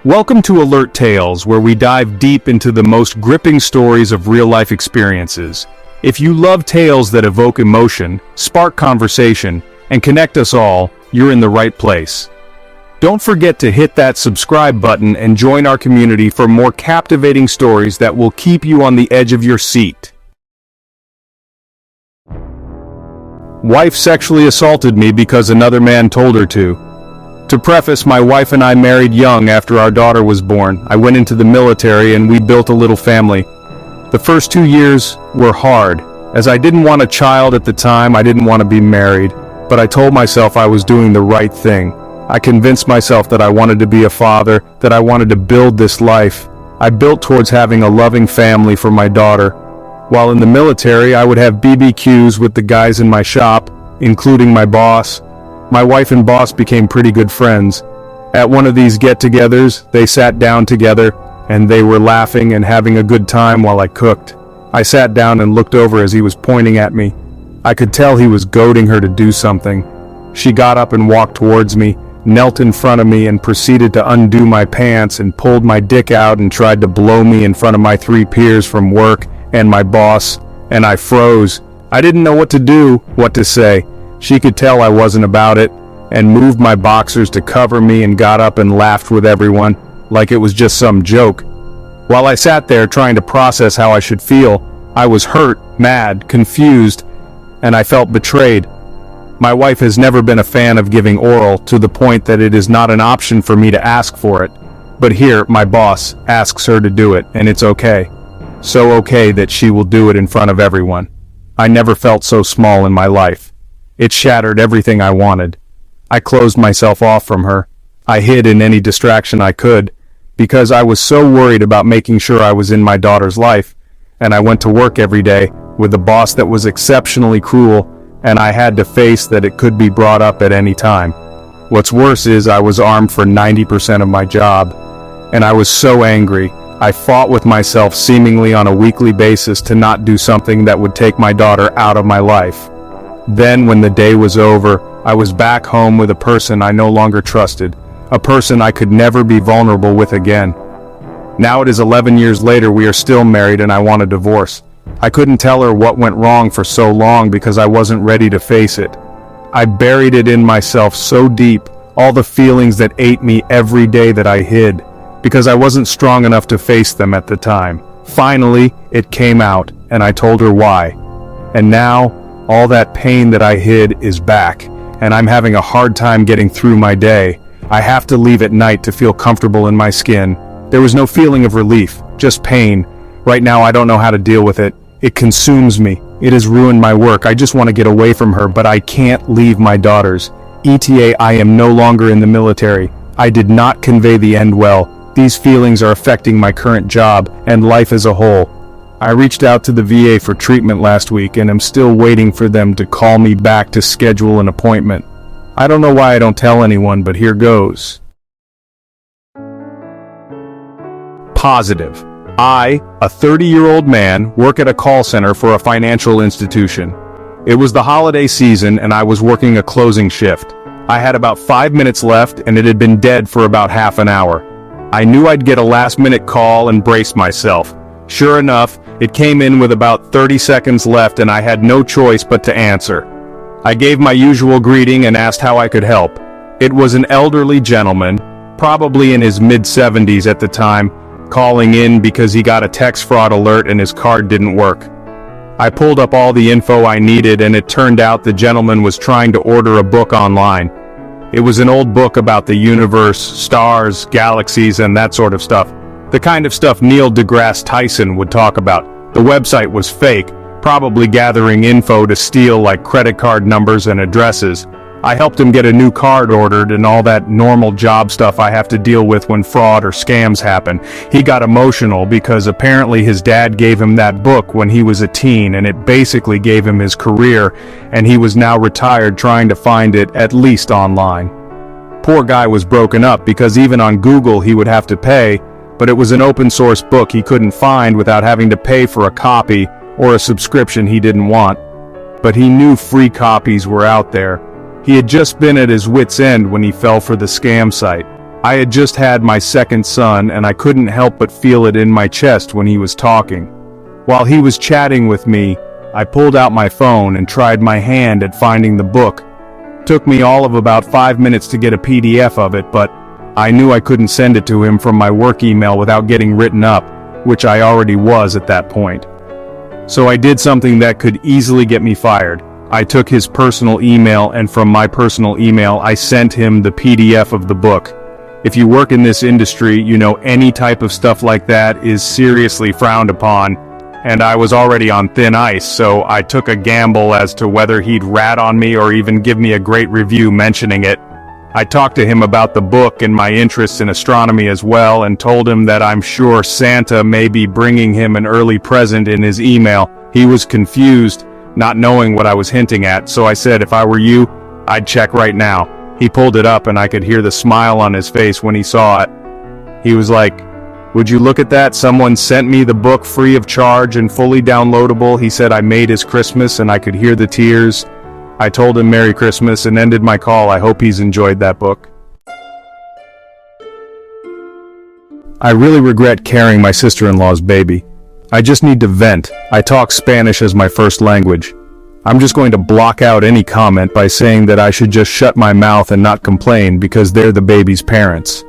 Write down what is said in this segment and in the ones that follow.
Welcome to Alert Tales, where we dive deep into the most gripping stories of real-life experiences. If you love tales that evoke emotion, spark conversation, and connect us all, you're in the right place. Don't forget to hit that subscribe button and join our community for more captivating stories that will keep you on the edge of your seat. Wife sexually assaulted me because another man told her to. To preface, my wife and I married young after our daughter was born. I went into the military and we built a little family. The first 2 years were hard. As I didn't want a child at the time, I didn't want to be married, but I told myself I was doing the right thing. I convinced myself that I wanted to be a father, that I wanted to build this life. I built towards having a loving family for my daughter. While in the military, I would have BBQs with the guys in my shop, including my boss. My wife and boss became pretty good friends. At one of these get-togethers, they sat down together, and they were laughing and having a good time while I cooked. I sat down and looked over as he was pointing at me. I could tell he was goading her to do something. She got up and walked towards me, knelt in front of me and proceeded to undo my pants and pulled my dick out and tried to blow me in front of my 3 peers from work and my boss, and I froze. I didn't know what to do, what to say. She could tell I wasn't about it, and moved my boxers to cover me and got up and laughed with everyone, like it was just some joke. While I sat there trying to process how I should feel, I was hurt, mad, confused, and I felt betrayed. My wife has never been a fan of giving oral, to the point that it is not an option for me to ask for it. But here, my boss asks her to do it, and it's okay. So okay that she will do it in front of everyone. I never felt so small in my life. It shattered everything I wanted. I closed myself off from her. I hid in any distraction I could, because I was so worried about making sure I was in my daughter's life, and I went to work every day with a boss that was exceptionally cruel, and I had to face that it could be brought up at any time. What's worse is I was armed for 90% of my job, and I was so angry. I fought with myself seemingly on a weekly basis to not do something that would take my daughter out of my life. Then, when the day was over, I was back home with a person I no longer trusted, a person I could never be vulnerable with again. Now it is 11 years later, we are still married, and I want a divorce. I couldn't tell her what went wrong for so long because I wasn't ready to face it. I buried it in myself so deep, all the feelings that ate me every day that I hid, because I wasn't strong enough to face them at the time. Finally, it came out, and I told her why. And now, all that pain that I hid is back, and I'm having a hard time getting through my day. I have to leave at night to feel comfortable in my skin. There was no feeling of relief, just pain. Right now I don't know how to deal with it. It consumes me. It has ruined my work. I just want to get away from her, but I can't leave my daughters. ETA, I am no longer in the military. I did not convey the end well. These feelings are affecting my current job and life as a whole. I reached out to the VA for treatment last week and am still waiting for them to call me back to schedule an appointment. I don't know why I don't tell anyone, but here goes. Positive. I, a 30-year-old man, work at a call center for a financial institution. It was the holiday season and I was working a closing shift. I had about 5 minutes left and it had been dead for about half an hour. I knew I'd get a last-minute call and braced myself. Sure enough, it came in with about 30 seconds left and I had no choice but to answer. I gave my usual greeting and asked how I could help. It was an elderly gentleman, probably in his mid-70s at the time, calling in because he got a text fraud alert and his card didn't work. I pulled up all the info I needed and it turned out the gentleman was trying to order a book online. It was an old book about the universe, stars, galaxies, and that sort of stuff. The kind of stuff Neil deGrasse Tyson would talk about. The website was fake, probably gathering info to steal like credit card numbers and addresses. I helped him get a new card ordered and all that normal job stuff I have to deal with when fraud or scams happen. He got emotional because apparently his dad gave him that book when he was a teen and it basically gave him his career, and he was now retired trying to find it at least online. Poor guy was broken up because even on Google he would have to pay, but it was an open source book he couldn't find without having to pay for a copy or a subscription he didn't want. But he knew free copies were out there. He had just been at his wit's end when he fell for the scam site. I had just had my second son and I couldn't help but feel it in my chest when he was talking. While he was chatting with me, I pulled out my phone and tried my hand at finding the book. Took me all of about 5 minutes to get a PDF of it, but I knew I couldn't send it to him from my work email without getting written up, which I already was at that point. So I did something that could easily get me fired. I took his personal email and from my personal email I sent him the PDF of the book. If you work in this industry, you know any type of stuff like that is seriously frowned upon, and I was already on thin ice, so I took a gamble as to whether he'd rat on me or even give me a great review mentioning it. I talked to him about the book and my interests in astronomy as well, and told him that I'm sure Santa may be bringing him an early present in his email. He was confused, not knowing what I was hinting at, so I said if I were you, I'd check right now. He pulled it up and I could hear the smile on his face when he saw it. He was like, "Would you look at that? Someone sent me the book free of charge and fully downloadable." He said I made his Christmas and I could hear the tears. I told him Merry Christmas and ended my call. I hope he's enjoyed that book. I really regret carrying my sister-in-law's baby. I just need to vent. I talk Spanish as my first language. I'm just going to block out any comment by saying that I should just shut my mouth and not complain because they're the baby's parents.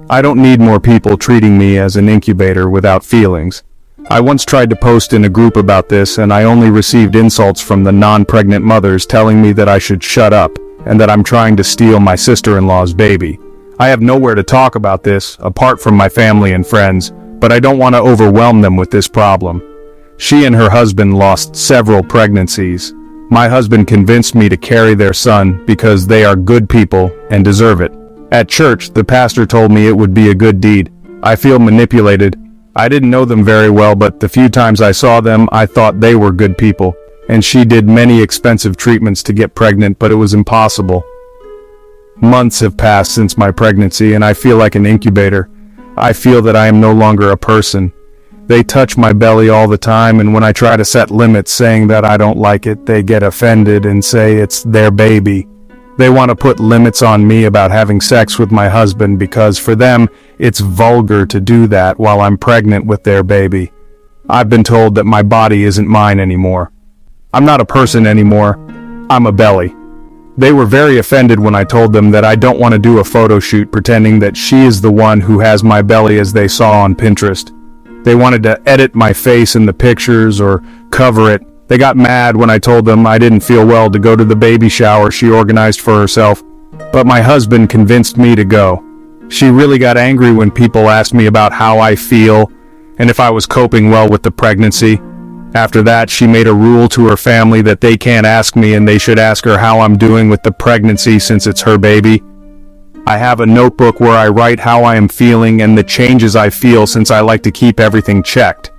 I don't need more people treating me as an incubator without feelings. I once tried to post in a group about this and I only received insults from the non-pregnant mothers telling me that I should shut up and that I'm trying to steal my sister-in-law's baby. I have nowhere to talk about this, apart from my family and friends, but I don't want to overwhelm them with this problem. She and her husband lost several pregnancies. My husband convinced me to carry their son because they are good people and deserve it. At church, the pastor told me it would be a good deed. I feel manipulated. I didn't know them very well, but the few times I saw them, I thought they were good people. And she did many expensive treatments to get pregnant, but it was impossible. Months have passed since my pregnancy, and I feel like an incubator. I feel that I am no longer a person. They touch my belly all the time, and when I try to set limits saying that I don't like it, they get offended and say it's their baby. They want to put limits on me about having sex with my husband because for them, it's vulgar to do that while I'm pregnant with their baby. I've been told that my body isn't mine anymore. I'm not a person anymore. I'm a belly. They were very offended when I told them that I don't want to do a photo shoot pretending that she is the one who has my belly as they saw on Pinterest. They wanted to edit my face in the pictures or cover it. They got mad when I told them I didn't feel well to go to the baby shower she organized for herself, but my husband convinced me to go. She really got angry when people asked me about how I feel and if I was coping well with the pregnancy. After that, she made a rule to her family that they can't ask me and they should ask her how I'm doing with the pregnancy since it's her baby. I have a notebook where I write how I am feeling and the changes I feel since I like to keep everything checked.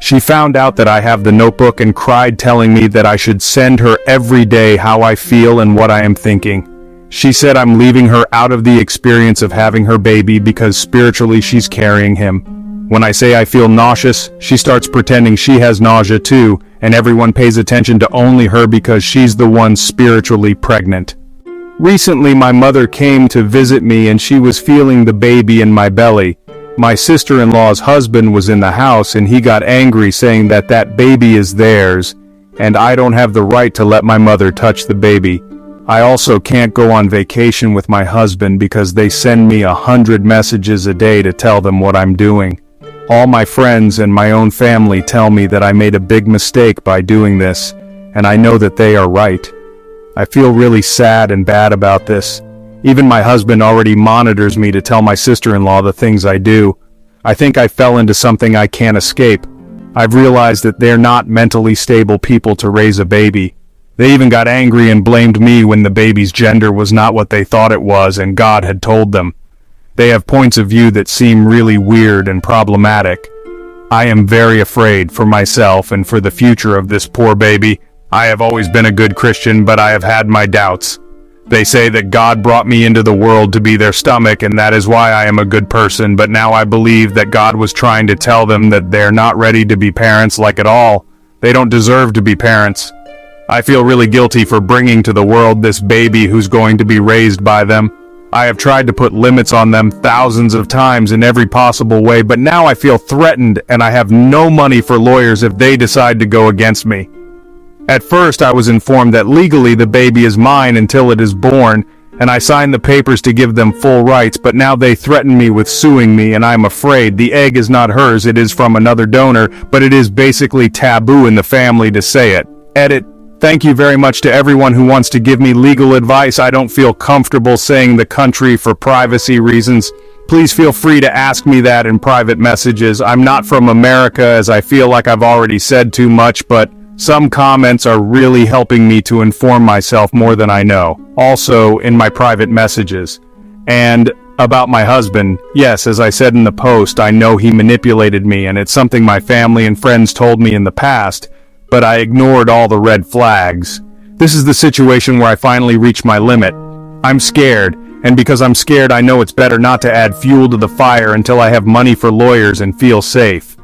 She found out that I have the notebook and cried telling me that I should send her every day how I feel and what I am thinking. She said I'm leaving her out of the experience of having her baby because spiritually she's carrying him. When I say I feel nauseous, she starts pretending she has nausea too, and everyone pays attention to only her because she's the one spiritually pregnant. Recently my mother came to visit me and she was feeling the baby in my belly. My sister-in-law's husband was in the house and he got angry saying that that baby is theirs, and I don't have the right to let my mother touch the baby. I also can't go on vacation with my husband because they send me 100 messages a day to tell them what I'm doing. All my friends and my own family tell me that I made a big mistake by doing this, and I know that they are right. I feel really sad and bad about this. Even my husband already monitors me to tell my sister-in-law the things I do. I think I fell into something I can't escape. I've realized that they're not mentally stable people to raise a baby. They even got angry and blamed me when the baby's gender was not what they thought it was and God had told them. They have points of view that seem really weird and problematic. I am very afraid for myself and for the future of this poor baby. I have always been a good Christian, but I have had my doubts. They say that God brought me into the world to be their stomach, and that is why I am a good person, but now I believe that God was trying to tell them that they're not ready to be parents like at all. They don't deserve to be parents. I feel really guilty for bringing to the world this baby who's going to be raised by them. I have tried to put limits on them thousands of times in every possible way, but now I feel threatened and I have no money for lawyers if they decide to go against me. At first I was informed that legally the baby is mine until it is born, and I signed the papers to give them full rights, but now they threaten me with suing me, and I'm afraid the egg is not hers, it is from another donor, but it is basically taboo in the family to say it. Edit. Thank you very much to everyone who wants to give me legal advice. I don't feel comfortable saying the country for privacy reasons. Please feel free to ask me that in private messages. I'm not from America, as I feel like I've already said too much, but some comments are really helping me to inform myself more than I know. Also, in my private messages. And about my husband, yes, as I said in the post, I know he manipulated me, and it's something my family and friends told me in the past, but I ignored all the red flags. This is the situation where I finally reached my limit. I'm scared, and because I'm scared, I know it's better not to add fuel to the fire until I have money for lawyers and feel safe.